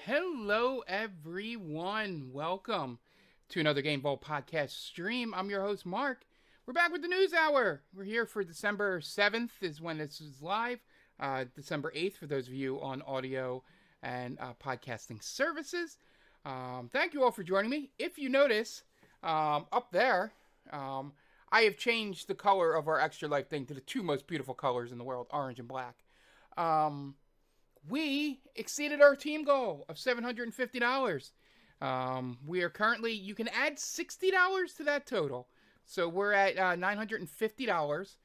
Hello, everyone. Welcome to another Game Vault podcast stream. I'm your host, Mark. We're back with the News Hour. We're here for December 7th is when this is live. December 8th for those of you on audio and podcasting services. Thank you all for joining me. If you notice, up there, I have changed the color of our Extra Life thing to the two most beautiful colors in the world, orange and black. We exceeded our team goal of $750. We are currently, you can add $60 to that total. So we're at $950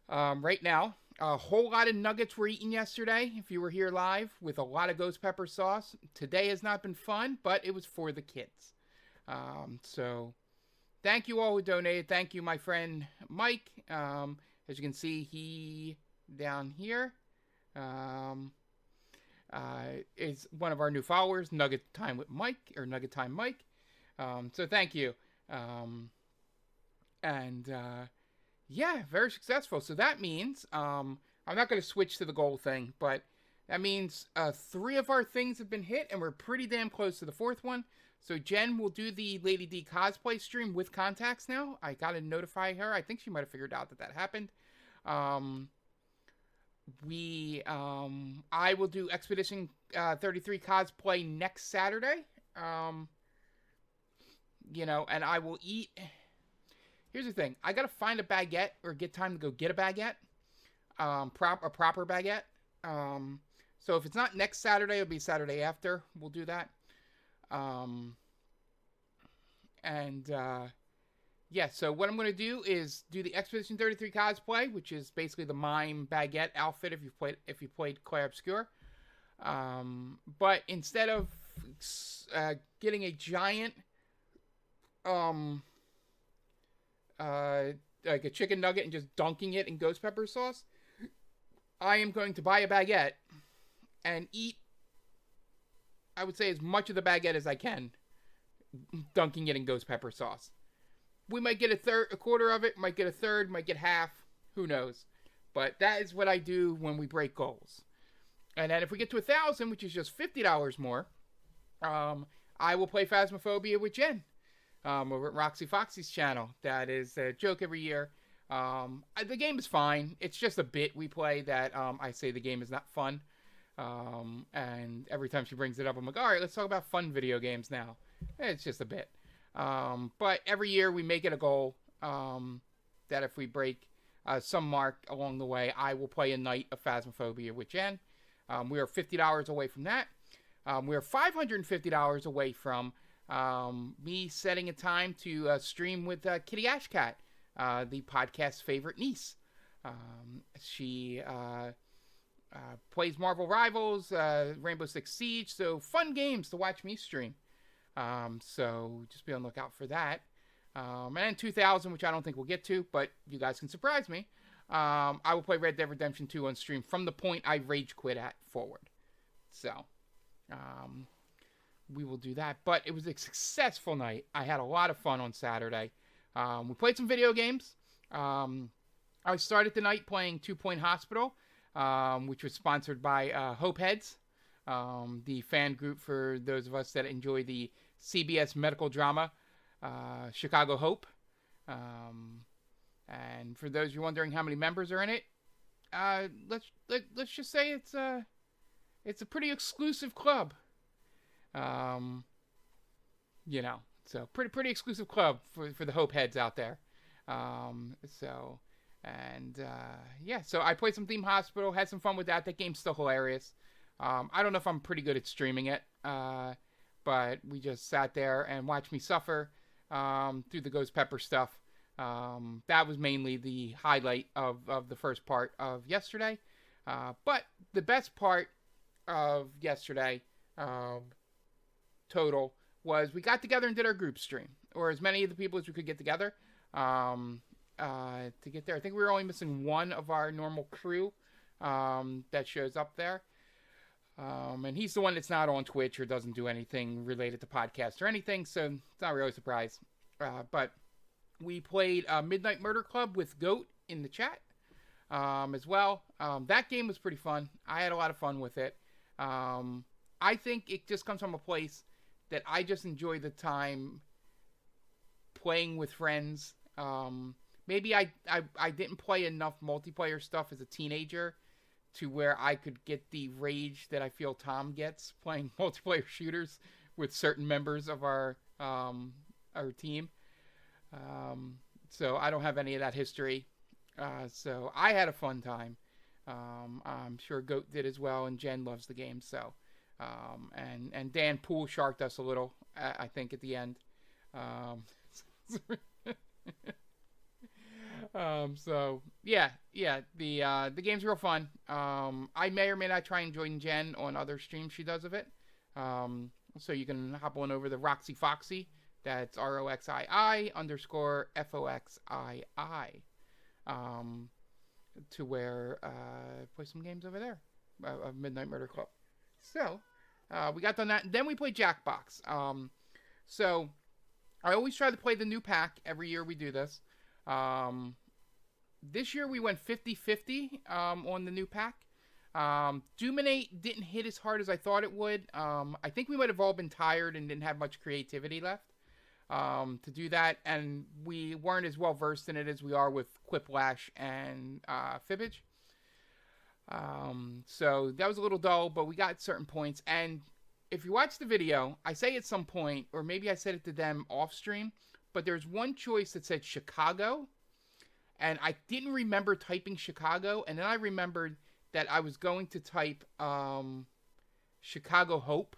right now. A whole lot of nuggets were eaten yesterday, if you were here live, with a lot of ghost pepper sauce. Today has not been fun, but it was for the kids. So thank you all who donated. Thank you, my friend Mike. As you can see, he down here. Is one of our new followers, Nugget Time with Mike, or Nugget Time Mike. So thank you. Yeah, very successful. So that means, I'm not going to switch to the goal thing, but that means 3 of our things have been hit, and we're pretty damn close to the 4th one. So Jen will do the Lady D cosplay stream with contacts now. I got to notify her. I think she might have figured out that happened. I will do Expedition 33 cosplay next Saturday. And I will eat. Here's the thing. I got to find a baguette or get time to go get a baguette. A proper baguette. So if it's not next Saturday, it'll be Saturday after. We'll do that. Yeah, so what I'm going to do is do the Expedition 33 cosplay, which is basically the mime baguette outfit if you played Clair Obscur. But instead of getting a giant like a chicken nugget and just dunking it in ghost pepper sauce, I am going to buy a baguette and eat, I would say, as much of the baguette as I can, dunking it in ghost pepper sauce. We might get a quarter of it, might get a third, might get half, who knows. But that is what I do when we break goals. And then if we get to 1,000, which is just $50 more, I will play Phasmophobia with Jen over at Roxy Foxy's channel. That is a joke every year. The game is fine. It's just a bit we play that I say the game is not fun. And every time she brings it up, I'm like, all right, let's talk about fun video games now. It's just a bit. But every year we make it a goal that if we break some mark along the way, I will play a night of Phasmophobia with Jen. We are $50 away from that. We are $550 away from me setting a time to stream with Kitty Ashcat, the podcast's favorite niece. She plays Marvel Rivals, Rainbow Six Siege, so fun games to watch me stream. So just be on the lookout for that. And then 2000, which I don't think we'll get to, but you guys can surprise me. I will play Red Dead Redemption 2 on stream from the point I rage quit at forward. So, we will do that. But it was a successful night. I had a lot of fun on Saturday. We played some video games. I started the night playing 2 Point Hospital, which was sponsored by Hope Heads. The fan group for those of us that enjoy the CBS medical drama, Chicago Hope. And for those of you wondering how many members are in it, let's just say it's a pretty exclusive club. So pretty exclusive club for the Hope Heads out there. So I played some Theme Hospital, had some fun with that. That game's still hilarious. I don't know if I'm pretty good at streaming it, but we just sat there and watched me suffer through the Ghost Pepper stuff. That was mainly the highlight of the first part of yesterday. But the best part of yesterday, total, was we got together and did our group stream, or as many of the people as we could get together to get there. I think we were only missing one of our normal crew that shows up there. And he's the one that's not on Twitch or doesn't do anything related to podcasts or anything, so it's not really a surprise. But we played Midnight Murder Club with Goat in the chat as well. That game was pretty fun. I had a lot of fun with it. I think it just comes from a place that I just enjoy the time playing with friends. Maybe I didn't play enough multiplayer stuff as a teenager to where I could get the rage that I feel Tom gets playing multiplayer shooters with certain members of our team. So I don't have any of that history. So I had a fun time. I'm sure Goat did as well, and Jen loves the game. So, and Dan pool sharked us a little, I think, at the end. So yeah, the game's real fun. I may or may not try and join Jen on other streams she does of it. So you can hop on over to Roxy Foxy. That's ROXI_FOXII. To where play some games over there of Midnight Murder Club. So we got done that. Then we played Jackbox. So I always try to play the new pack every year we do this. This year we went 50-50 on the new pack. Dominate didn't hit as hard as I thought it would. I think we might have all been tired and didn't have much creativity left to do that, and we weren't as well versed in it as we are with Quiplash and Fibbage. So that was a little dull, but we got certain points. And if you watch the video, I say at some point, or maybe I said it to them off stream, but there's one choice that said Chicago, and I didn't remember typing Chicago, and then I remembered that I was going to type Chicago Hope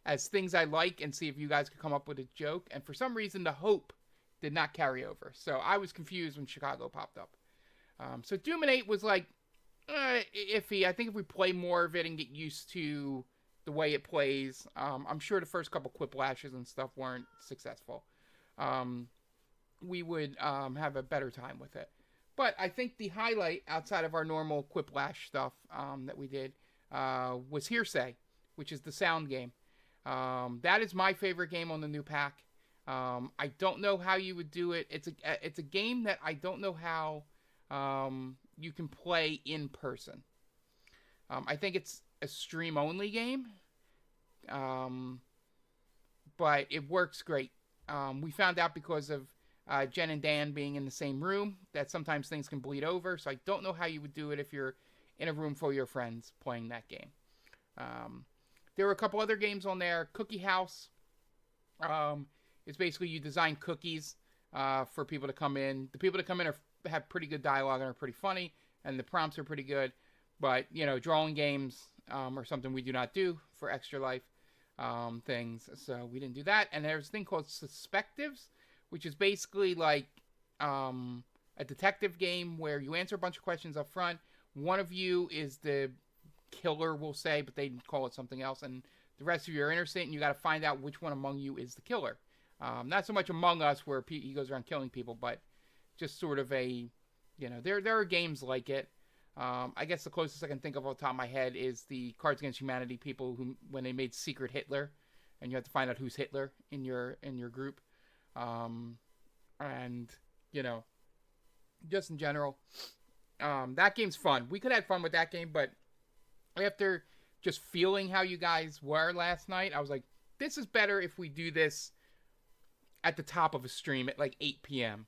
as things I like and see if you guys could come up with a joke. And for some reason, the Hope did not carry over. So I was confused when Chicago popped up. So Dominate was like iffy. I think if we play more of it and get used to the way it plays, I'm sure the first couple Quiplashes and stuff weren't successful. We would have a better time with it. But I think the highlight outside of our normal Quiplash stuff that we did was Hearsay, which is the sound game. That is my favorite game on the new pack. I don't know how you would do it. It's a game that I don't know how you can play in person. I think it's a stream only game, but it works great. We found out because of Jen and Dan being in the same room that sometimes things can bleed over. So I don't know how you would do it if you're in a room full of your friends playing that game. There were a couple other games on there. Cookie House. It's basically you design cookies for people to come in. The people that come in have pretty good dialogue and are pretty funny, and the prompts are pretty good. But, drawing games are something we do not do for Extra Life things. So we didn't do that. And there's a thing called Suspectives, which is basically like a detective game where you answer a bunch of questions up front. One of you is the killer, we'll say, but they call it something else, and the rest of you are innocent, and you got to find out which one among you is the killer. Not so much Among Us where he goes around killing people, but just sort of a, there are games like it. I guess the closest I can think of off the top of my head is the Cards Against Humanity people who, when they made Secret Hitler, and you have to find out who's Hitler in your group. And just in general, that game's fun. We could have fun with that game, but after just feeling how you guys were last night, I was like, this is better if we do this at the top of a stream at like 8 p.m.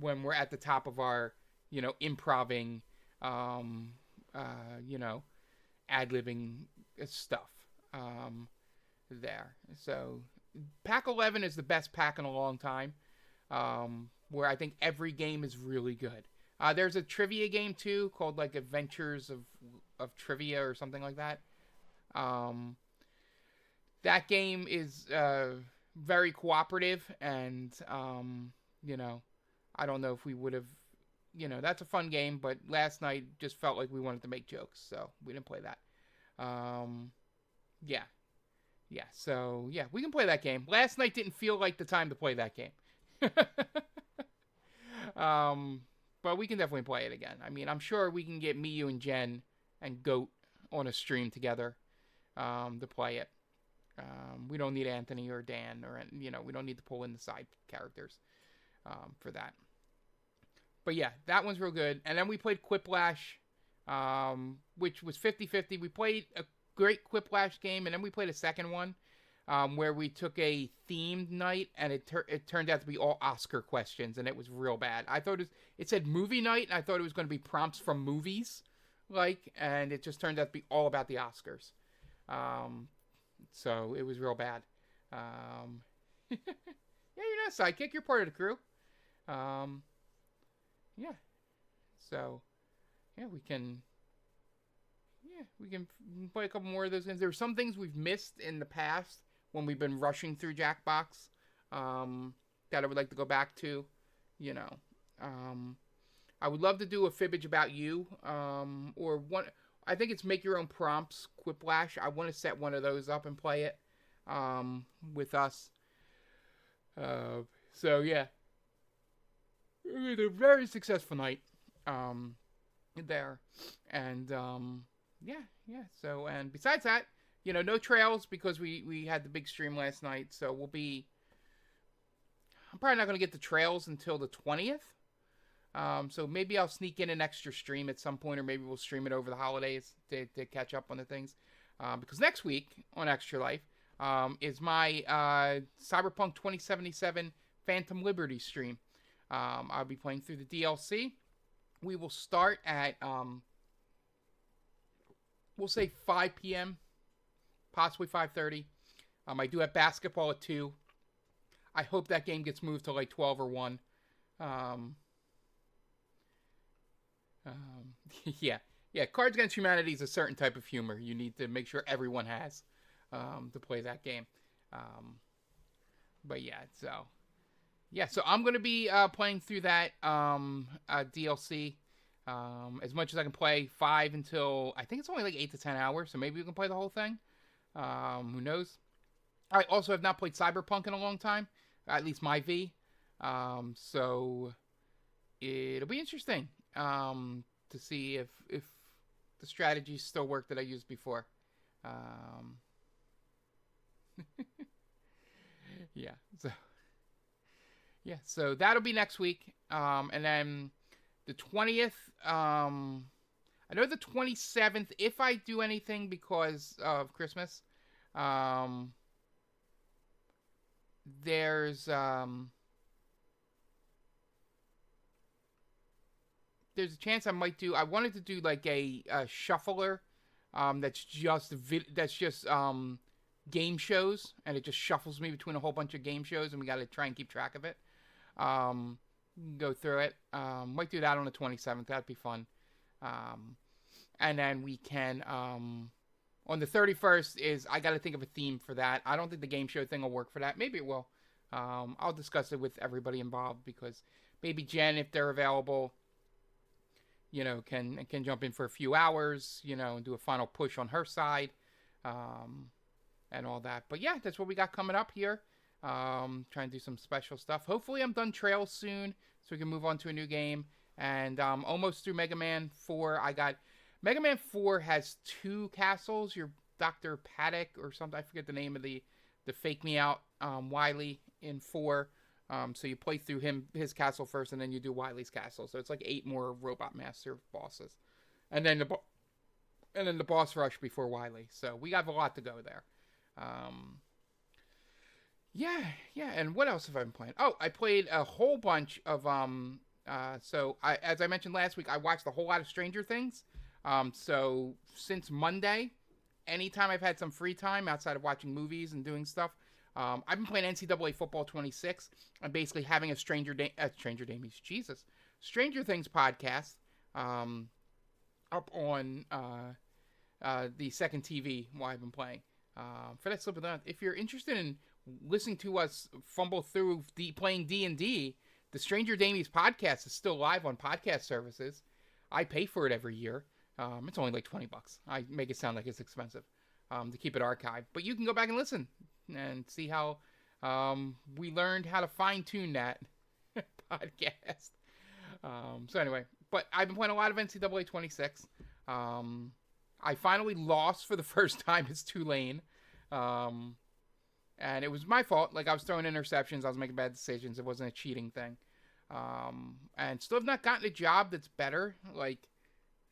When we're at the top of our, improving, ad-libbing stuff there. So Pack 11 is the best pack in a long time, where I think every game is really good. There's a trivia game too called like Adventures of Trivia or something like that. That game is very cooperative, and I don't know if we would have, that's a fun game, but last night just felt like we wanted to make jokes, so we didn't play that. So we can play that game. Last night didn't feel like the time to play that game. But we can definitely play it again. I mean, I'm sure we can get me, you, and Jen and Goat on a stream together to play it. We don't need Anthony or Dan, or we don't need to pull in the side characters for that. But yeah, that one's real good. And then we played Quiplash which was 50-50. We played a great Quiplash game, and then we played a second one where we took a themed night, and it turned out to be all Oscar questions, and it was real bad. I thought it said movie night, and I thought it was going to be prompts from movies, and it just turned out to be all about the Oscars. So it was real bad. Yeah, you're not a sidekick. You're part of the crew. Yeah. So, yeah, we can play a couple more of those games. There are some things we've missed in the past when we've been rushing through Jackbox that I would like to go back to. You know, I would love to do a Fibbage About You or one. I think it's Make Your Own Prompts, Quiplash. I want to set one of those up and play it with us. So, yeah. It was a very successful night there. And, yeah. So, and besides that, no trails because we had the big stream last night. So I'm probably not going to get the trails until the 20th. So maybe I'll sneak in an extra stream at some point, or maybe we'll stream it over the holidays to catch up on the things. Because next week on Extra Life is my Cyberpunk 2077 Phantom Liberty stream. I'll be playing through the DLC. We will start at, we'll say 5 p.m., possibly 5:30. I do have basketball at 2. I hope that game gets moved to like 12 or 1. Yeah. Cards Against Humanity is a certain type of humor you need to make sure everyone has to play that game. But yeah, so I'm going to be playing through that DLC as much as I can play 5 until, I think it's only like 8 to 10 hours, so maybe we can play the whole thing. Who knows? I also have not played Cyberpunk in a long time, at least my V. So it'll be interesting to see if the strategies still work that I used before. So that'll be next week. And then the 20th, I know the 27th, if I do anything because of Christmas, there's a chance I might do. I wanted to do like a shuffler, that's just game shows, and it just shuffles me between a whole bunch of game shows, and we got to try and keep track of it. Go through it. Might do that on the 27th. That'd be fun. And then we can on the 31st I got to think of a theme for that. I don't think the game show thing will work for that. Maybe it will. I'll discuss it with everybody involved, because maybe Jen, if they're available, can jump in for a few hours, and do a final push on her side, and all that. But yeah, that's what we got coming up here. Trying to do some special stuff. Hopefully I'm done Trails soon, so we can move on to a new game. And almost through Mega Man 4. Mega Man 4 has 2 castles. Your Dr. Paddock or something. I forget the name of the Fake Me Out Wily in 4. So you play through his castle first, and then you do Wily's castle. So it's like 8 more Robot Master bosses, and then the boss rush before Wily. So we have a lot to go there. Yeah. And what else have I been playing? Oh, I played a whole bunch of as I mentioned last week, I watched a whole lot of Stranger Things. So since Monday, anytime I've had some free time outside of watching movies and doing stuff, I've been playing NCAA Football 26. I'm basically having a Stranger Things podcast up on the second TV while I've been playing. For that slip of that, if you're interested in listening to us fumble through playing D&D, the Stranger Damies podcast is still live on podcast services. I pay for it every year. It's only like $20. I make it sound like it's expensive to keep it archived. But you can go back and listen and see how we learned how to fine-tune that podcast. So anyway, but I've been playing a lot of NCAA 26. I finally lost for the first time as Tulane. And it was my fault. Like, I was throwing interceptions. I was making bad decisions. It wasn't a cheating thing. And still have not gotten a job that's better. Like,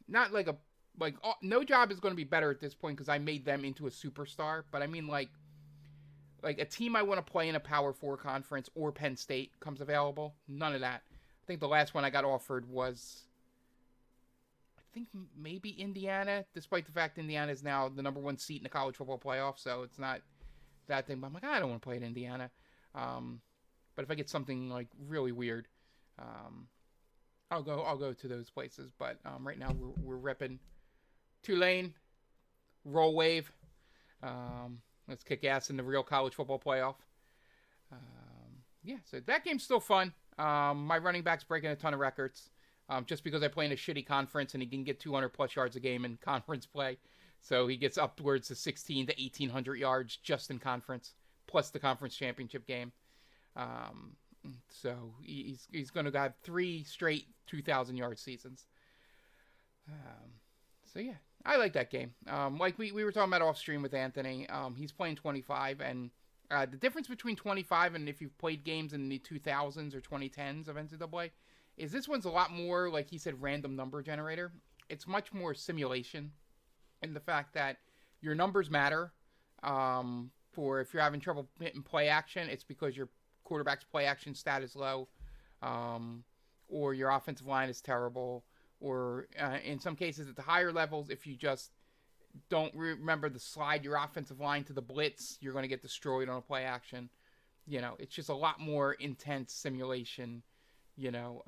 not like a like no job is going to be better at this point because I made them into a superstar. But I mean, like a team I want to play in a Power Four conference or Penn State comes available. None of that. I think the last one I got offered was, I think maybe Indiana, despite the fact Indiana is now the number one seat in the college football playoff, so it's not that thing. But I'm like, I don't want to play at Indiana. But if I get something like really weird, I'll go to those places. But right now we're repping Tulane, Roll Wave. Let's kick ass in the real college football playoff. Yeah, so that game's still fun. My running back's breaking a ton of records. Just because I play in a shitty conference and he can get 200 plus yards a game in conference play. So he gets upwards to 16 to 1,800 yards just in conference, plus the conference championship game. So he's going to have 3 straight 2,000 yard seasons. So yeah, I like that game. Like we were talking about off stream with Anthony. He's playing 25, and the difference between 25 and if you've played games in the 2000s or 2010s of NCAA is this one's a lot more, like he said, random number generator. It's much more simulation in the fact that your numbers matter. For if you're having trouble hitting play action, it's because your quarterback's play action stat is low, or your offensive line is terrible, or in some cases at the higher levels, if you just don't remember to slide your offensive line to the blitz, you're going to get destroyed on a play action. You know, it's just a lot more intense simulation, you know,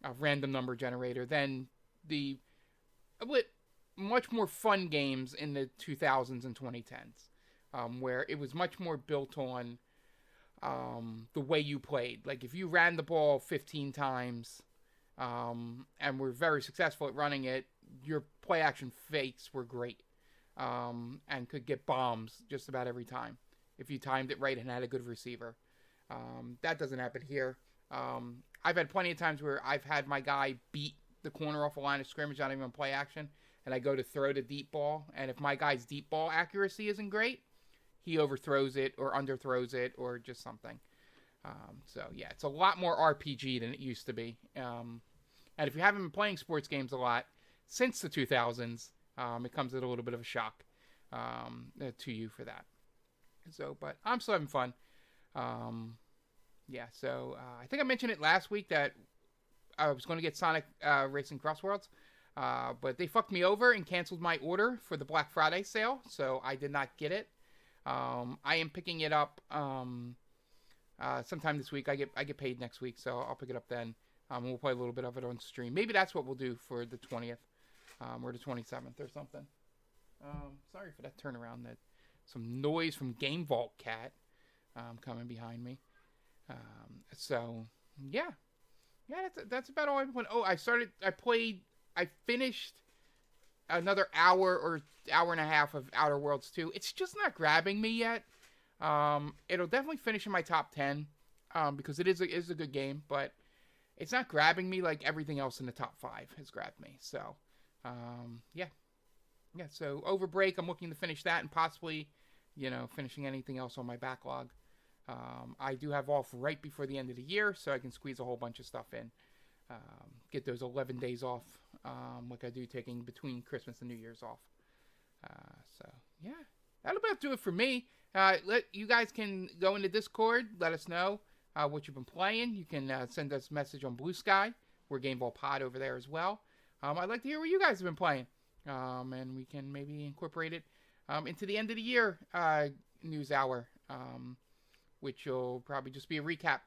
a random number generator than the much more fun games in the 2000s and 2010s, where it was much more built on the way you played. Like if you ran the ball 15 times and were very successful at running it, your play action fakes were great, and could get bombs just about every time if you timed it right and had a good receiver. That doesn't happen here. I've had plenty of times where I've had my guy beat the corner off a line of scrimmage, not even play action, and I go to throw the deep ball, and if my guy's deep ball accuracy isn't great, he overthrows it or underthrows it or just something. So yeah, it's a lot more RPG than it used to be. And if you haven't been playing sports games a lot since the 2000s, it comes at a little bit of a shock to you for that. So, but I'm still having fun. Yeah, so I think I mentioned it last week that I was going to get Sonic Racing Cross Worlds, but they fucked me over and canceled my order for the Black Friday sale, so I did not get it. I am picking it up sometime this week. I get paid next week, so I'll pick it up then. We'll play a little bit of it on stream. Maybe that's what we'll do for the 20th or the 27th or something. Sorry for that turnaround. That some noise from Game Vault Cat coming behind me. So yeah, that's about all I've been. Oh, I finished another hour or hour and a half of Outer Worlds 2. It's just not grabbing me yet. It'll definitely finish in my top 10 because it is a good game, but it's not grabbing me like everything else in the top 5 has grabbed me. So yeah. So over break, I'm looking to finish that and possibly, finishing anything else on my backlog. I do have off right before the end of the year, so I can squeeze a whole bunch of stuff in. Get those 11 days off, like I do taking between Christmas and New Year's off. So, yeah. That'll about do it for me. You guys can go into Discord, let us know what you've been playing. You can send us a message on Blue Sky. We're Game Ball Pod over there as well. I'd like to hear what you guys have been playing. And we can maybe incorporate it into the end of the year news hour, which will probably just be a recap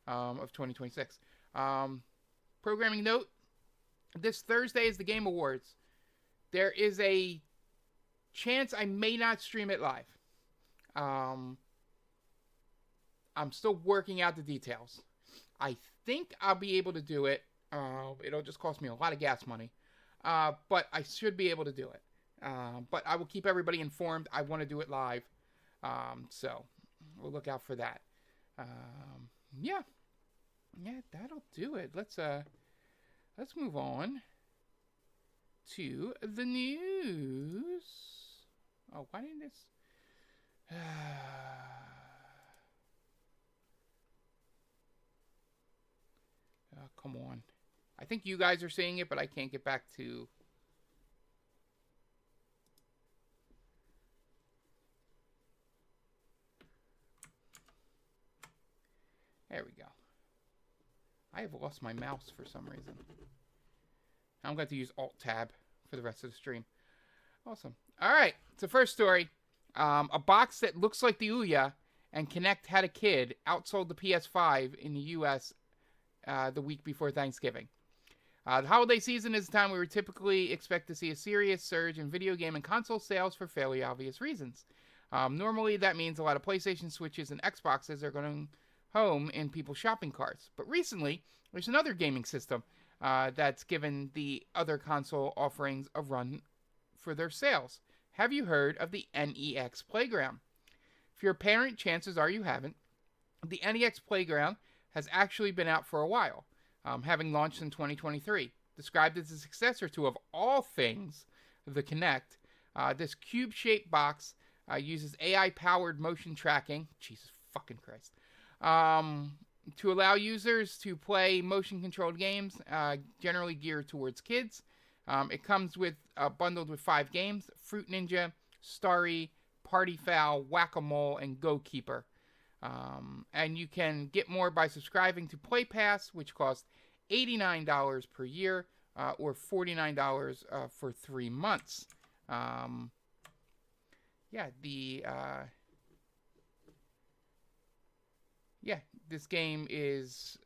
of 2026. Programming note, this Thursday is the Game Awards. There is a chance I may not stream it live. I'm still working out the details. I think I'll be able to do it. It'll just cost me a lot of gas money. But I should be able to do it. But I will keep everybody informed. I want to do it live. So we'll look out for that. Yeah, that'll do it. Let's move on to the news. Oh, why didn't this? Come on. I think you guys are seeing it, but I can't get back to There we go. I have lost my mouse for some reason. I'm going to use Alt-Tab for the rest of the stream. Awesome. All right. So first story. A box that looks like the Ouya and Kinect had a kid outsold the PS5 in the U.S. The week before Thanksgiving. The holiday season is the time we would typically expect to see a serious surge in video game and console sales for fairly obvious reasons. Normally, that means a lot of PlayStation Switches and Xboxes are going home in people's shopping carts. But recently, there's another gaming system that's given the other console offerings a run for their sales. Have you heard of the NEX Playground? If you're a parent, chances are you haven't. The NEX Playground has actually been out for a while, having launched in 2023. Described as a successor to, of all things, the Kinect, this cube-shaped box uses AI-powered motion tracking. Jesus fucking Christ. To allow users to play motion-controlled games, generally geared towards kids. It comes with bundled with 5 games: Fruit Ninja, Starry, Party Foul, Whack-A-Mole, and Go Keeper. And you can get more by subscribing to Play Pass, which costs $89 per year, or $49 for 3 months. This game is,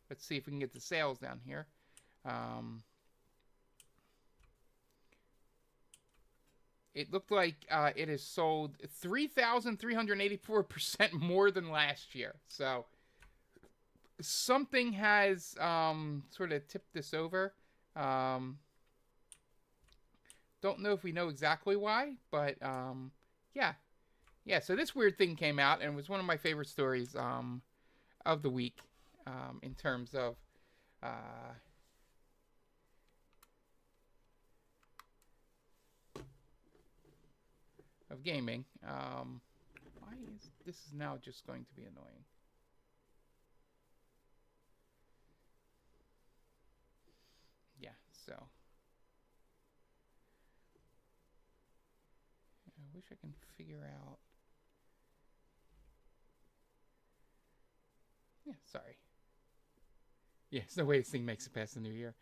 let's see if we can get the sales down here. It looked like it has sold 3,384% more than last year. So something has sort of tipped this over. Don't know if we know exactly why, but yeah. So this weird thing came out, and it was one of my favorite stories of the week in terms of gaming. Why is this is now just going to be annoying? Yeah, so I wish I can figure out. Yeah, sorry. Yeah, it's no way this thing makes it past the new year.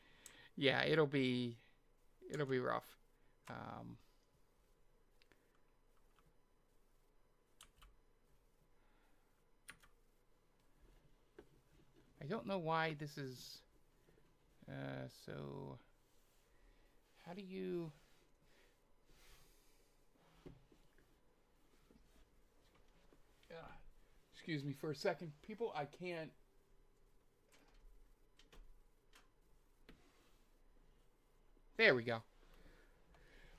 Yeah, it'll be rough. I don't know why this is. So how do you? Excuse me for a second, people. I can't. There we go.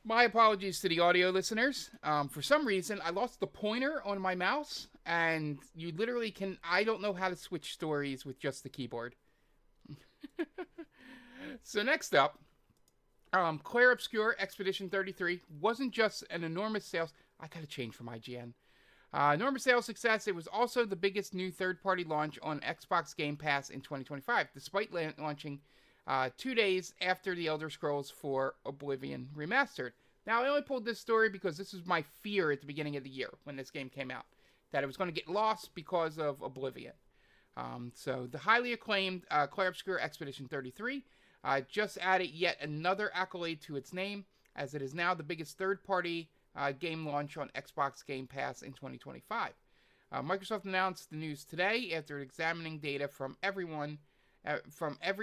My apologies to the audio listeners. For some reason, I lost the pointer on my mouse, and you literally can. I don't know how to switch stories with just the keyboard. So next up, Clair Obscur Expedition 33 wasn't just an enormous sales. I gotta change from IGN. Enormous sales success. It was also the biggest new third-party launch on Xbox Game Pass in 2025, despite launching 2 days after The Elder Scrolls IV Oblivion Remastered. Now, I only pulled this story because this was my fear at the beginning of the year when this game came out, that it was going to get lost because of Oblivion. So the highly acclaimed Clair Obscur Expedition 33 just added yet another accolade to its name, as it is now the biggest third-party game launch on Xbox Game Pass in 2025. Microsoft announced the news today after examining data from every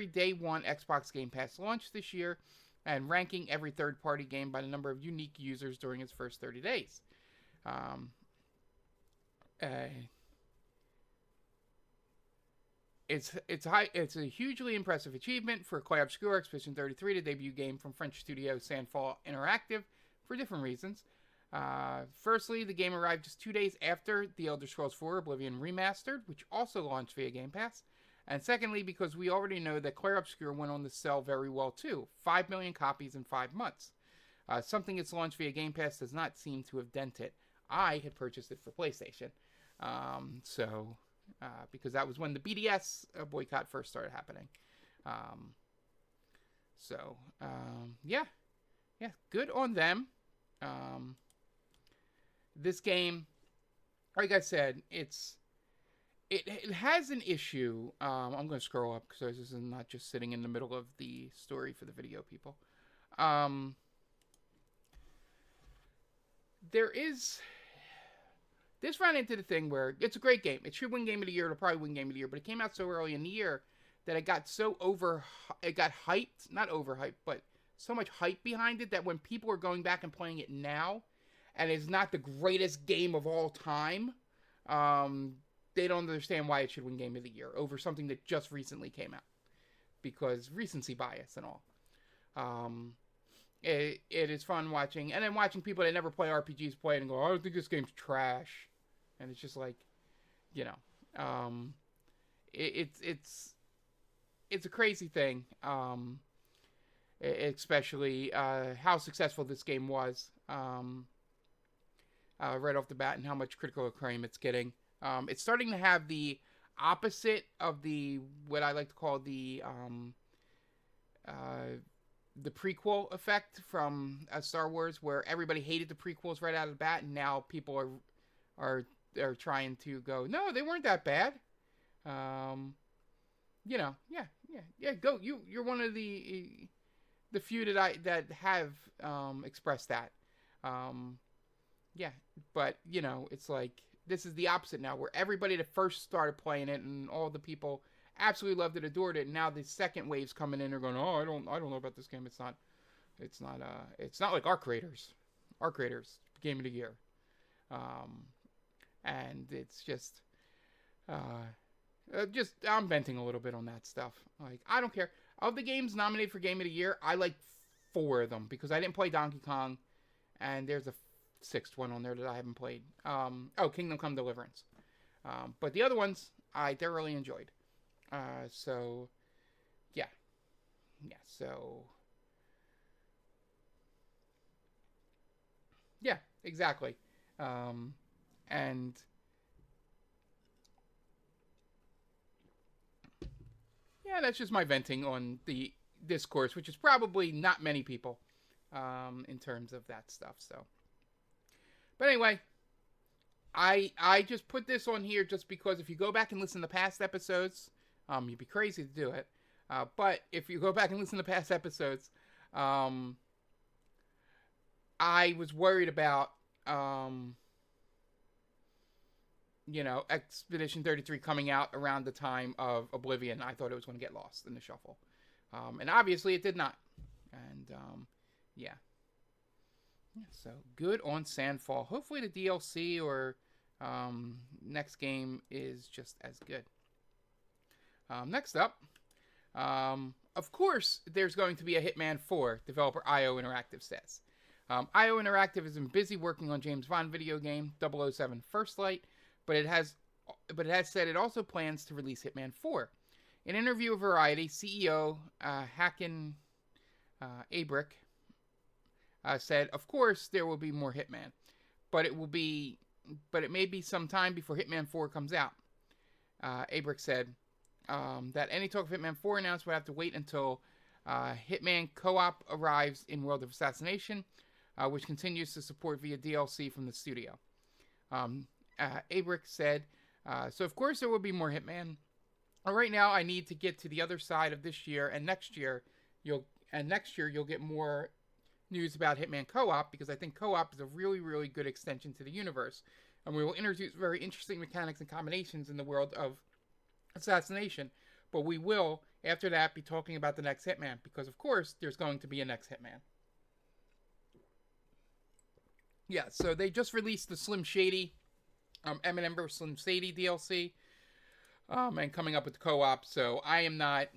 day one Xbox Game Pass launch this year and ranking every third-party game by the number of unique users during its first 30 days. It's a hugely impressive achievement for Clair Obscur Expedition 33, the debut game from French studio Sandfall Interactive, for different reasons. Firstly, the game arrived just 2 days after The Elder Scrolls IV Oblivion Remastered, which also launched via Game Pass. And secondly, because we already know that Clair Obscur went on to sell very well too. 5 million copies in 5 months. Something its launch via Game Pass does not seem to have dented. I had purchased it for PlayStation. Because that was when the BDS boycott first started happening. Yeah, good on them. This game, like I said, it's it has an issue. I'm going to scroll up because this is not just sitting in the middle of the story for the video people. Um, there is this ran into the thing where it's a great game. It should win Game of the Year. It'll probably win Game of the Year, but it came out so early in the year that it got so it got hyped, not overhyped, but so much hype behind it that when people are going back and playing it now, and it's not the greatest game of all time, they don't understand why it should win Game of the Year over something that just recently came out, because recency bias and all. It is fun watching, and then watching people that never play RPGs play it and go, I don't think this game's trash. And it's just like, you know, it's a crazy thing, especially how successful this game was right off the bat and how much critical acclaim it's getting. It's starting to have the opposite of what I like to call the prequel effect from Star Wars, where everybody hated the prequels right out of the bat, and now people are trying to go, no, they weren't that bad. You know, yeah. Go, you're one of the few that have expressed that. Yeah, but you know, it's like this is the opposite now, where everybody that first started playing it and all the people absolutely loved it, adored it, and now the second wave's coming in. They're going, oh, I don't know about this game. It's not like our creators Game of the Year, and it's just I'm venting a little bit on that stuff. Like, I don't care. Of the games nominated for Game of the Year, I like 4 of them because I didn't play Donkey Kong, and there's a 6th one on there that I haven't played. Kingdom Come Deliverance. But the other ones I thoroughly enjoyed. So, yeah. Yeah, exactly. And yeah, that's just my venting on the discourse, which is probably not many people, in terms of that stuff. So, but anyway, I just put this on here just because if you go back and listen to past episodes, you'd be crazy to do it. But if you go back and listen to past episodes, I was worried about, Expedition 33 coming out around the time of Oblivion. I thought it was going to get lost in the shuffle. And obviously it did not. And, yeah. So, good on Sandfall. Hopefully the DLC or next game is just as good. Next up, of course, there's going to be a Hitman 4, developer IO Interactive says. IO Interactive has been busy working on James Bond video game 007 First Light, but it has said it also plans to release Hitman 4. In an interview with Variety, CEO Hakan Abrick said, "Of course, there will be more Hitman, but it may be some time before Hitman 4 comes out." Abrick said that any talk of Hitman 4 announced would have to wait until Hitman Co-op arrives in World of Assassination, which continues to support via DLC from the studio. Abrick said, "So of course there will be more Hitman. Right now, I need to get to the other side of this year, and next year you'll get more news about Hitman Co-op, because I think Co-op is a really, really good extension to the universe, and we will introduce very interesting mechanics and combinations in the world of Assassination. But we will, after that, be talking about the next Hitman, because of course there's going to be a next Hitman." Yeah, so they just released the Slim Shady, Eminem vs. Slim Shady DLC, and coming up with the co-op, so I am not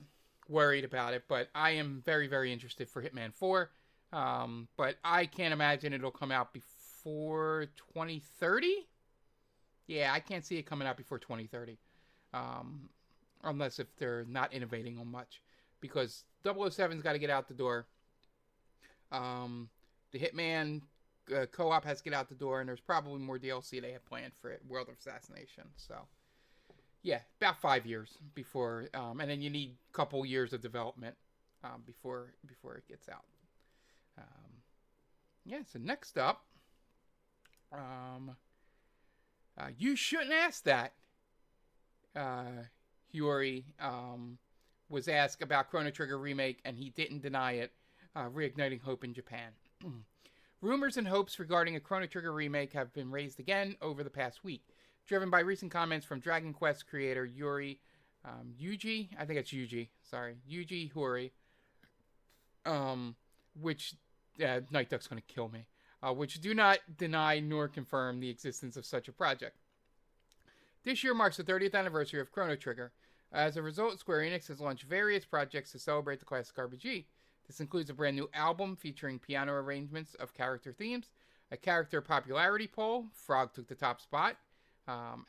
worried about it, but I am very, very interested for Hitman 4, but I can't imagine it'll come out before 2030? Yeah, I can't see it coming out before 2030, unless if they're not innovating on much, because 007's got to get out the door, the Hitman co-op has to get out the door, and there's probably more DLC they have planned for it, World of Assassination. So, yeah, about 5 years before, and then you need a couple years of development before it gets out. Yeah. So next up, you shouldn't ask that. Hori was asked about Chrono Trigger remake, and he didn't deny it, reigniting hope in Japan. Rumors and hopes regarding a Chrono Trigger remake have been raised again over the past week, driven by recent comments from Dragon Quest creator Yuji, I think it's Yuji, sorry, Yuji Horii, which, Night Duck's gonna kill me, which do not deny nor confirm the existence of such a project. This year marks the 30th anniversary of Chrono Trigger. As a result, Square Enix has launched various projects to celebrate the classic RPG. This includes a brand new album featuring piano arrangements of character themes, a character popularity poll, Frog took the top spot,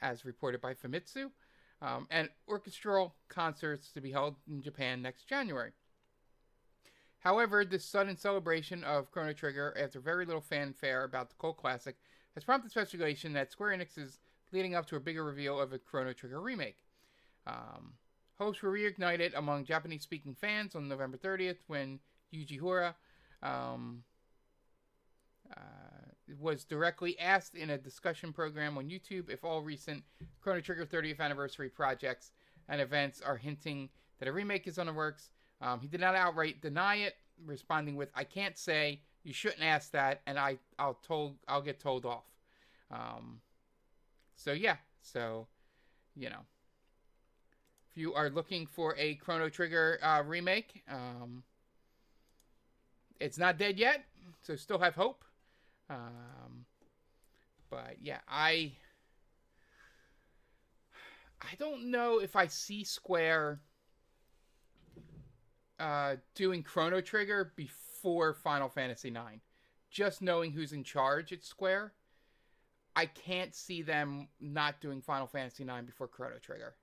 as reported by Famitsu, and orchestral concerts to be held in Japan next January. However, this sudden celebration of Chrono Trigger, after very little fanfare about the cult classic, has prompted speculation that Square Enix is leading up to a bigger reveal of a Chrono Trigger remake. Hopes were reignited among Japanese-speaking fans on November 30th when Yuji Horii was directly asked in a discussion program on YouTube if all recent Chrono Trigger 30th anniversary projects and events are hinting that a remake is on the works. He did not outright deny it, responding with, "I can't say, you shouldn't ask that, and I'll get told off." So you know, if you are looking for a Chrono Trigger remake, it's not dead yet, so still have hope. But yeah, I don't know if I see Square doing Chrono Trigger before Final Fantasy IX. Just knowing who's in charge at Square, I can't see them not doing Final Fantasy IX before Chrono Trigger.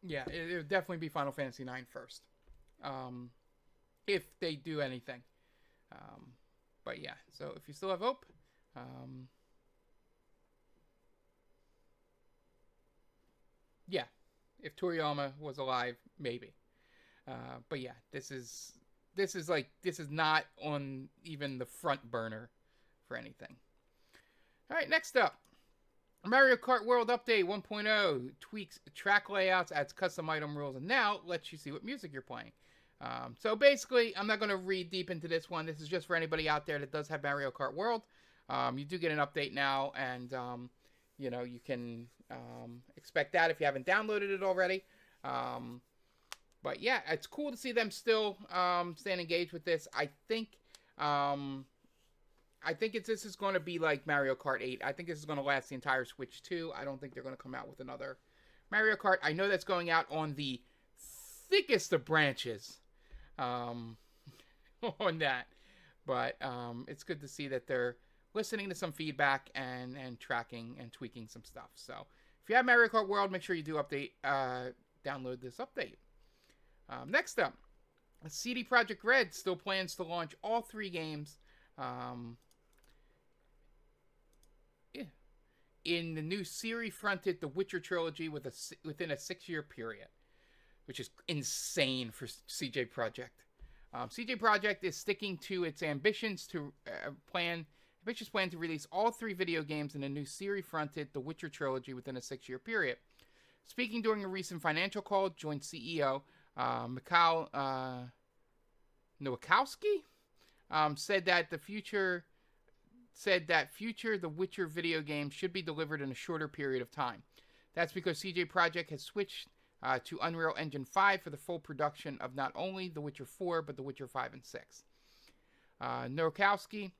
Yeah, it would definitely be Final Fantasy IX first. If they do anything. But yeah, so if you still have hope, yeah, if Toriyama was alive, maybe. But yeah, this is not on even the front burner for anything. All right, next up, Mario Kart World Update 1.0 tweaks track layouts, adds custom item rules, and now lets you see what music you're playing. So basically, I'm not going to read deep into this one. This is just for anybody out there that does have Mario Kart World. You do get an update now, and you can expect that if you haven't downloaded it already. But yeah, it's cool to see them still staying engaged with this. I think this is going to be like Mario Kart 8. I think this is going to last the entire Switch too. I don't think they're going to come out with another Mario Kart. I know that's going out on the thickest of branches on that. But it's good to see that they're listening to some feedback and tracking and tweaking some stuff. So if you have Mario Kart World, make sure you do download this update. Next up, CD Projekt Red still plans to launch all 3 games in the new series-fronted The Witcher trilogy within a 6-year period, which is insane for CJ Projekt. CJ Projekt is sticking to its ambitious plan to release all 3 video games in a new series-fronted The Witcher trilogy within a 6-year period. Speaking during a recent financial call, joint CEO Mikhail Nowakowski said that future The Witcher video games should be delivered in a shorter period of time. That's because CJ Projekt has switched to Unreal Engine 5 for the full production of not only The Witcher 4, but The Witcher 5 and 6. Nowakowski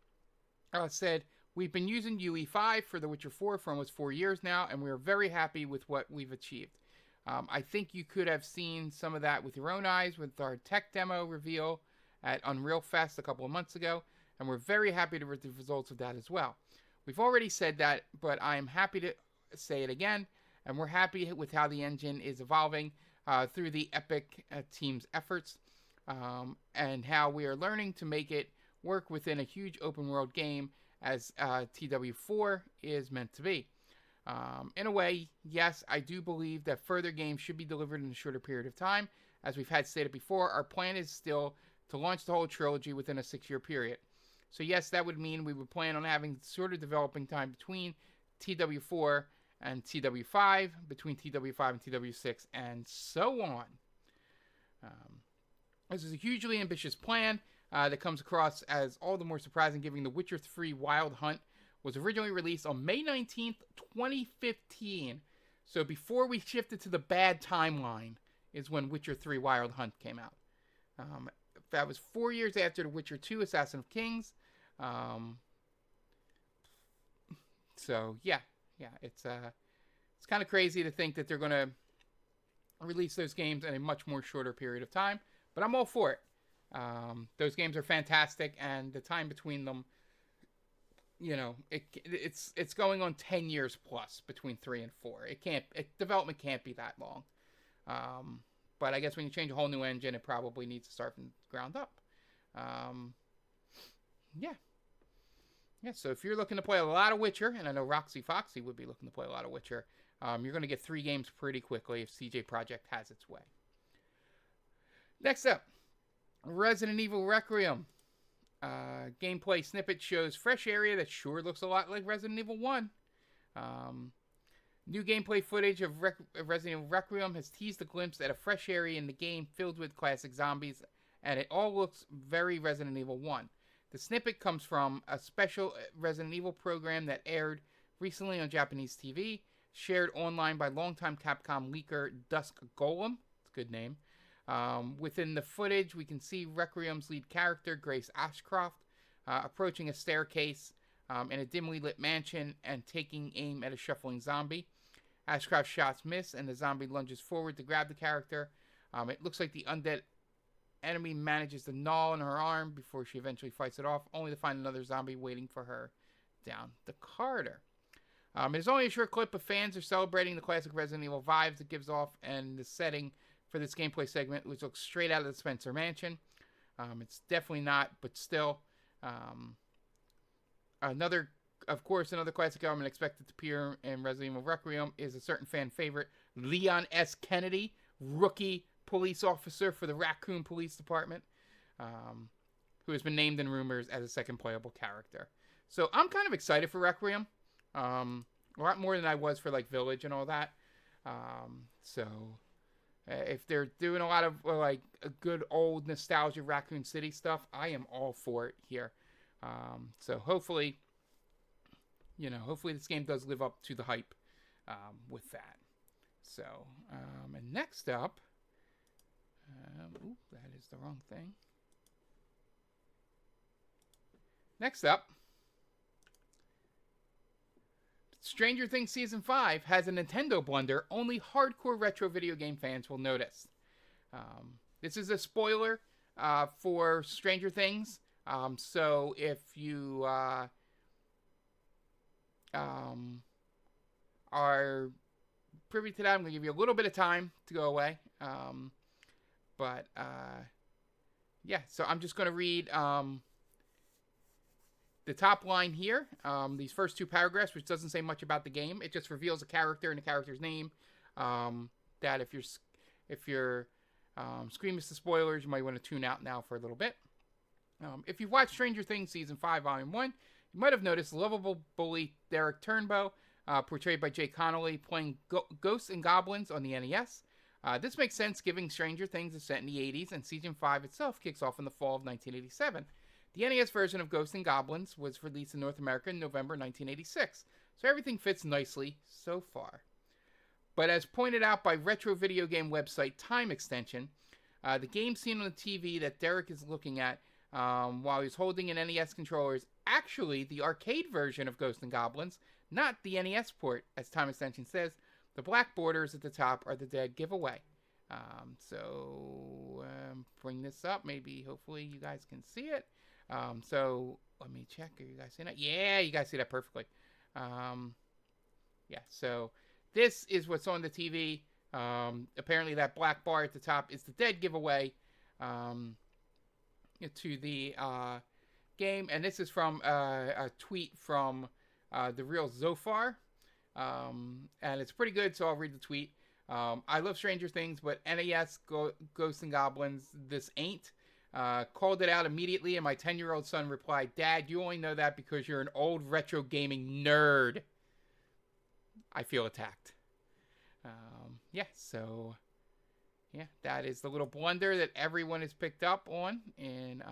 said, "We've been using UE5 for The Witcher 4 for almost 4 years now, and we're very happy with what we've achieved. I think you could have seen some of that with your own eyes with our tech demo reveal at Unreal Fest a couple of months ago, and we're very happy with the results of that as well. We've already said that, but I'm happy to say it again, and we're happy with how the engine is evolving through the Epic team's efforts, and how we are learning to make it work within a huge open world game as TW4 is meant to be. In a way, yes, I do believe that further games should be delivered in a shorter period of time. As we've had stated before, our plan is still to launch the whole trilogy within a 6-year period. So yes, that would mean we would plan on having sort of developing time between TW4 and TW5, between TW5 and TW6, and so on. This is a hugely ambitious plan that comes across as all the more surprising given The Witcher 3 Wild Hunt was originally released on May 19th, 2015. So before we shifted to the bad timeline is when Witcher 3 Wild Hunt came out. That was 4 years after The Witcher 2 Assassin of Kings. So yeah, it's kind of crazy to think that they're going to release those games in a much more shorter period of time, but I'm all for it. Those games are fantastic, and the time between them, it's going on 10 years plus between 3 and 4. Development can't be that long. But I guess when you change a whole new engine, it probably needs to start from the ground up. Yeah, so if you're looking to play a lot of Witcher, and I know Roxy Foxy would be looking to play a lot of Witcher, you're going to get 3 games pretty quickly if CJ Projekt has its way. Next up, Resident Evil Requiem. Gameplay snippet shows fresh area that sure looks a lot like Resident Evil 1. New gameplay footage of Resident Evil Requiem has teased a glimpse at a fresh area in the game filled with classic zombies, and it all looks very Resident Evil 1. The snippet comes from a special Resident Evil program that aired recently on Japanese TV, shared online by longtime Capcom leaker Dusk Golem. It's a good name. Within the footage, we can see Requiem's lead character, Grace Ashcroft, approaching a staircase in a dimly lit mansion and taking aim at a shuffling zombie. Ashcroft's shots miss, and the zombie lunges forward to grab the character. It looks like the undead enemy manages to gnaw on her arm before she eventually fights it off, only to find another zombie waiting for her down the corridor. It's only a short clip, but fans are celebrating the classic Resident Evil vibes it gives off, and the setting for this gameplay segment, which looks straight out of the Spencer Mansion. It's definitely not, but still. Another classic element expected to appear in Resident Evil Requiem is a certain fan favorite, Leon S. Kennedy, rookie police officer for the Raccoon Police Department, who has been named in rumors as a second playable character. So I'm kind of excited for Requiem. A lot more than I was for like Village and all that. If they're doing a lot of like a good old nostalgia Raccoon City stuff, I am all for it here. So hopefully this game does live up to the hype with that. So, and next up, that is the wrong thing. Next up, Stranger Things Season 5 has a Nintendo blunder only hardcore retro video game fans will notice. This is a spoiler for Stranger Things. So if you are privy to that, I'm going to give you a little bit of time to go away. So I'm just going to read the top line here, these first 2 paragraphs, which doesn't say much about the game. It just reveals a character and a character's name. That if you're screaming to spoilers, you might want to tune out now for a little bit. If you've watched Stranger Things Season 5, Volume 1, you might have noticed lovable bully Derek Turnbow, portrayed by Jay Connolly, playing Ghosts and Goblins on the NES. This makes sense given Stranger Things is set in the 80s, and Season 5 itself kicks off in the fall of 1987. The NES version of Ghosts and Goblins was released in North America in November 1986, so everything fits nicely so far. But as pointed out by retro video game website Time Extension, the game seen on the TV that Derek is looking at while he's holding an NES controller is actually the arcade version of Ghosts and Goblins, not the NES port, as Time Extension says. The black borders at the top are the dead giveaway. Bring this up. Hopefully you guys can see it. So let me check. Are you guys seeing it? Yeah, you guys see that perfectly. So this is what's on the TV. Apparently that black bar at the top is the dead giveaway to the game. And this is from a tweet from the real Zofar. And it's pretty good, so I'll read the tweet. I love Stranger Things, but NES Ghosts and Goblins, this ain't. called it out immediately, and my 10-year-old son replied, "Dad, you only know that because you're an old retro gaming nerd." I feel attacked. So that is the little blunder that everyone has picked up on in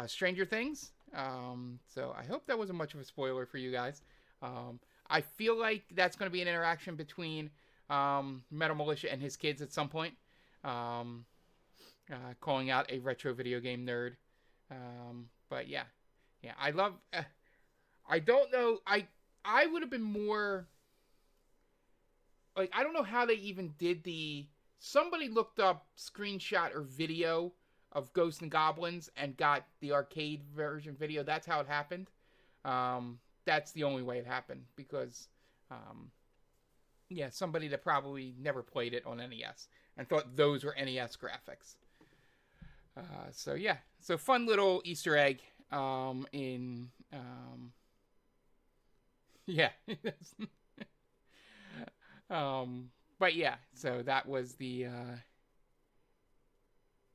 Stranger Things. So I hope that wasn't much of a spoiler for you guys. I feel like that's going to be an interaction between Metal Militia and his kids at some point. Calling out a retro video game nerd. But yeah, I love. I don't know. I would have been more. Like, I don't know how they even did the. Somebody looked up screenshot or video of Ghosts and Goblins and got the arcade version video. That's how it happened. That's the only way it happened because, somebody that probably never played it on NES and thought those were NES graphics. So fun little Easter egg. But yeah, so that was the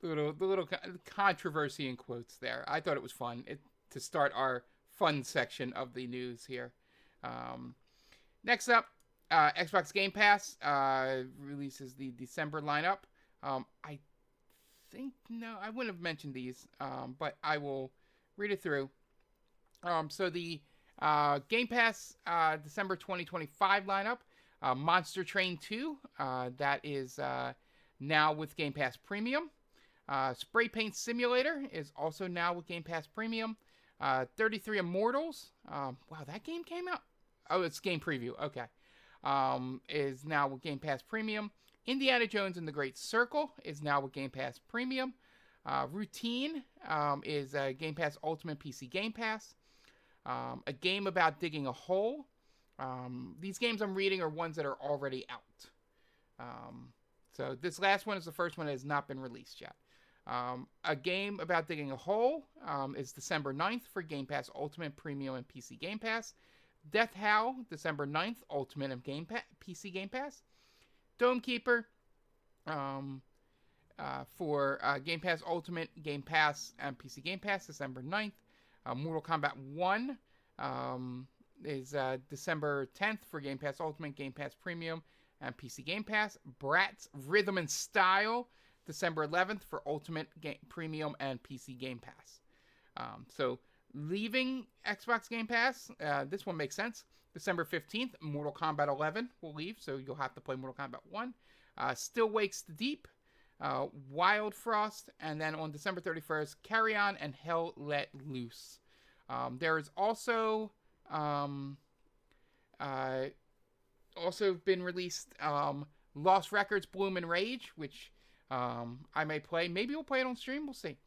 little controversy in quotes there. I thought it was fun to start our fun section of the news here. Next up, Xbox Game Pass releases the December lineup. I wouldn't have mentioned these, but I will read it through. So the Game Pass December 2025 lineup, Monster Train 2, that is now with Game Pass Premium. Spray Paint Simulator is also now with Game Pass Premium. 33 Immortals, wow, that game came out? Oh, it's game preview, okay. Is now with Game Pass Premium. Indiana Jones and the Great Circle is now with Game Pass Premium. Routine is Game Pass Ultimate PC Game Pass. A game about digging a hole. These games I'm reading are ones that are already out. So this last one is the first one that has not been released yet. A game about digging a hole is December 9th for Game Pass Ultimate Premium and PC Game Pass. Death Howl, December 9th, Ultimate and PC Game Pass. Dome Keeper for Game Pass Ultimate, Game Pass, and PC Game Pass, December 9th. Mortal Kombat 1 is December 10th for Game Pass Ultimate, Game Pass Premium, and PC Game Pass. Bratz Rhythm and Style, December 11th for Ultimate Premium and PC Game Pass. So leaving Xbox Game Pass, this one makes sense. December 15th, Mortal Kombat 11 will leave, so you'll have to play Mortal Kombat 1. Still Wakes the Deep, Wild Frost, and then on December 31st, Carry On and Hell Let Loose. There is also been released Lost Records Bloom and Rage, which I may play. Maybe we'll play it on stream. We'll see.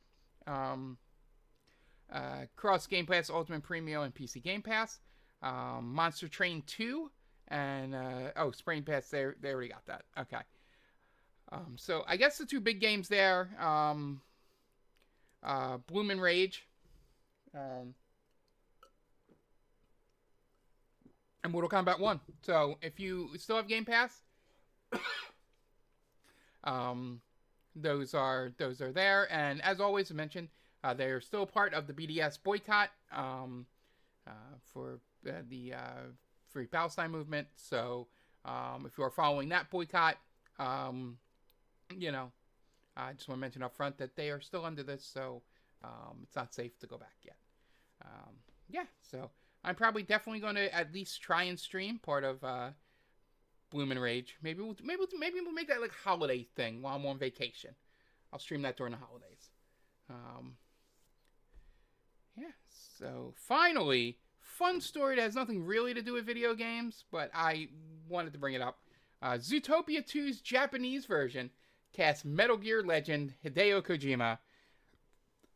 Cross Game Pass Ultimate Premium and PC Game Pass. Monster Train 2 and Spring Pass. They already got that. Okay. So I guess the two big games there, Bloom and Rage, and Mortal Kombat 1. So if you still have Game Pass, those are there. And as always, I mentioned, they are still part of the BDS boycott for the Free Palestine movement. So if you are following that boycott, I just want to mention up front that they are still under this, so it's not safe to go back yet. So I'm probably definitely going to at least try and stream part of Bloom and Rage. Maybe we'll make that like holiday thing while I'm on vacation. I'll stream that during the holidays. So finally, fun story that has nothing really to do with video games, but I wanted to bring it up. Zootopia 2's Japanese version casts Metal Gear legend Hideo Kojima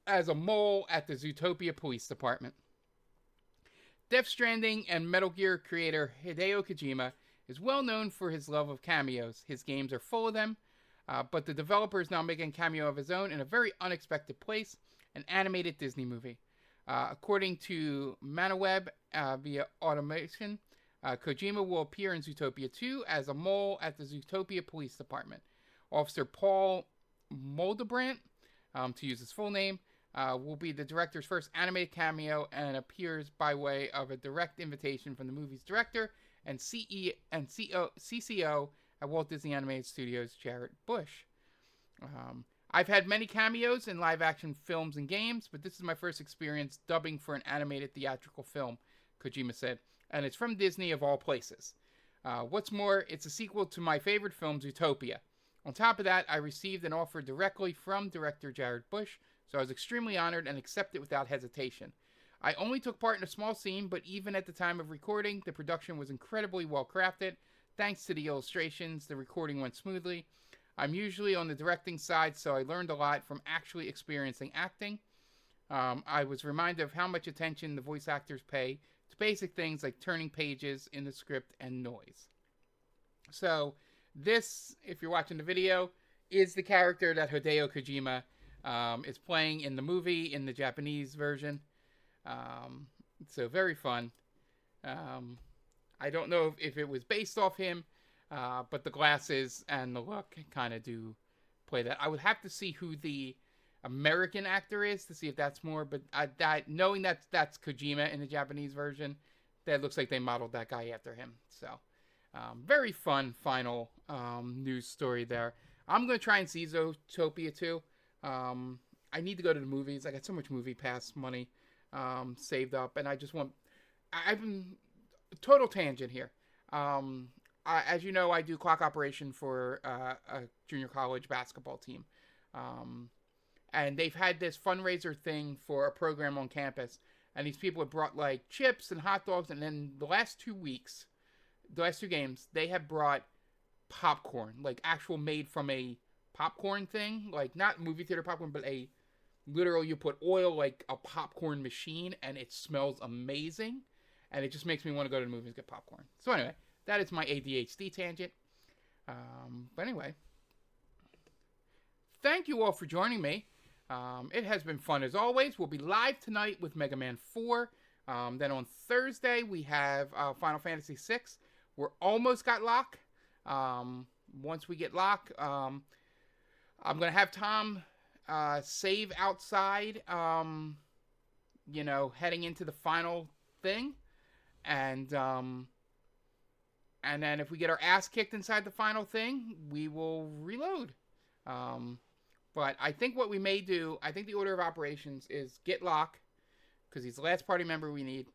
as a mole at the Zootopia Police Department. Death Stranding and Metal Gear creator Hideo Kojima is well known for his love of cameos. His games are full of them, but the developer is now making a cameo of his own in a very unexpected place, an animated Disney movie. According to Manoweb via Automation, Kojima will appear in Zootopia 2 as a mole at the Zootopia Police Department. Officer Paul Moldebrandt, to use his full name, will be the director's first animated cameo and appears by way of a direct invitation from the movie's director and CCO at Walt Disney Animated Studios, Jared Bush. I've had many cameos in live-action films and games, but this is my first experience dubbing for an animated theatrical film, Kojima said, and it's from Disney of all places. What's more, it's a sequel to my favorite film, Zootopia. On top of that, I received an offer directly from director Jared Bush, so I was extremely honored and accepted without hesitation. I only took part in a small scene, but even at the time of recording, the production was incredibly well crafted. Thanks to the illustrations, the recording went smoothly. I'm usually on the directing side, so I learned a lot from actually experiencing acting. I was reminded of how much attention the voice actors pay to basic things like turning pages in the script and noise. So this, if you're watching the video, is the character that Hideo Kojima is playing in the movie, in the Japanese version. So very fun. I don't know if it was based off him, but the glasses and the look kind of do play that. I would have to see who the American actor is to see if that's more, but knowing that's Kojima in the Japanese version, that looks like they modeled that guy after him. So, very fun final news story there. I'm going to try and see Zootopia too. I need to go to the movies. I got so much movie pass money saved up, and I just want... I've been... Total tangent here. As you know, I do clock operation for a junior college basketball team. And they've had this fundraiser thing for a program on campus. And these people have brought like chips and hot dogs. And then the last 2 weeks, the last 2 games, they have brought popcorn. Like actual made from a popcorn thing. Like not movie theater popcorn, but a literal, you put oil like a popcorn machine. And it smells amazing. And it just makes me want to go to the movies and get popcorn. So anyway, that is my ADHD tangent. But anyway, thank you all for joining me. It has been fun as always. We'll be live tonight with Mega Man 4. Then on Thursday, we have Final Fantasy 6. We're almost got Locke. Once we get Locke, I'm going to have Tom save outside, heading into the final thing. And then if we get our ass kicked inside the final thing, we will reload. But I think what we may do, I think the order of operations is get Locke, because he's the last party member we need.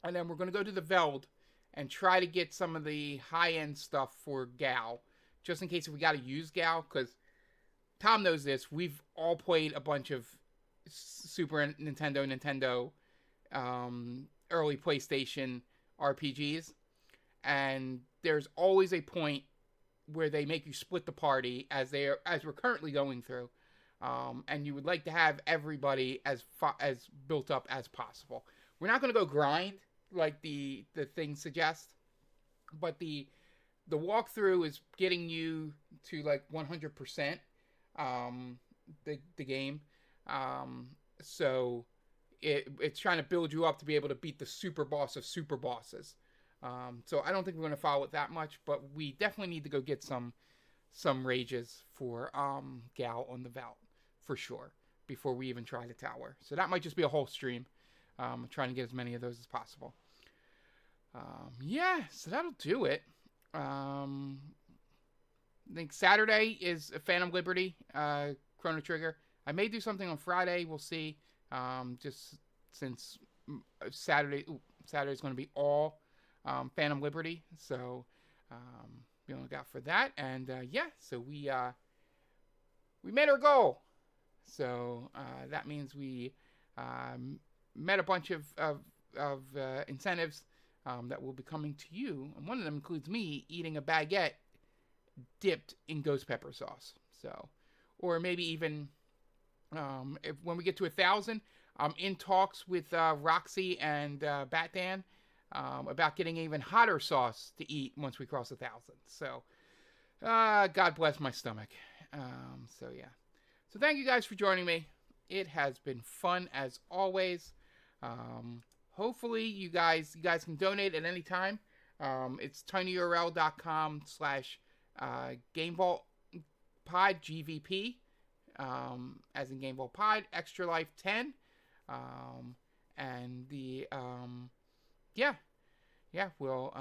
And then we're going to go to the Veld and try to get some of the high-end stuff for Gal, just in case if we got to use Gal, because Tom knows this. We've all played a bunch of Super Nintendo, early PlayStation RPGs, and there's always a point where they make you split the party as we're currently going through, and you would like to have everybody as built up as possible. We're not going to go grind like the thing suggests, but the walkthrough is getting you to like 100% the game, so it's trying to build you up to be able to beat the super boss of super bosses. So I don't think we're going to follow it that much, but we definitely need to go get some rages for Gal on the Veld for sure before we even try the tower. So that might just be a whole stream. Trying to get as many of those as possible. So that'll do it. I think Saturday is a Phantom Liberty Chrono Trigger. I may do something on Friday. We'll see. Just since Saturday's going to be all Phantom Liberty, so be on the lookout for that. And so we met our goal. So that means we met a bunch of incentives that will be coming to you, and one of them includes me eating a baguette dipped in ghost pepper sauce. So, or maybe even when we get to 1,000, I'm in talks with Roxy and Batdan about getting even hotter sauce to eat once we cross 1,000. So, God bless my stomach. So thank you guys for joining me. It has been fun as always. Hopefully you guys can donate at any time. It's tinyurl.com/GameVaultPod GVP. as in Game Boy Pod, Extra Life 10, and yeah, we'll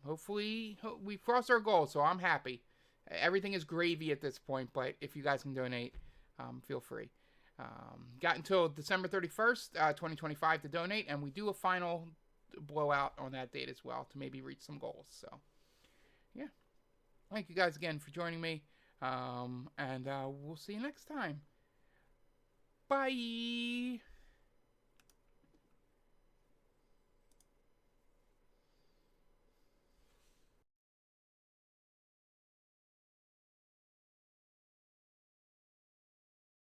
hopefully we cross our goals, so I'm happy. Everything is gravy at this point, but if you guys can donate, feel free. Got until December 31st, 2025 to donate, and we do a final blowout on that date as well to maybe reach some goals. So, yeah. Thank you guys again for joining me, and we'll see you next time. Bye!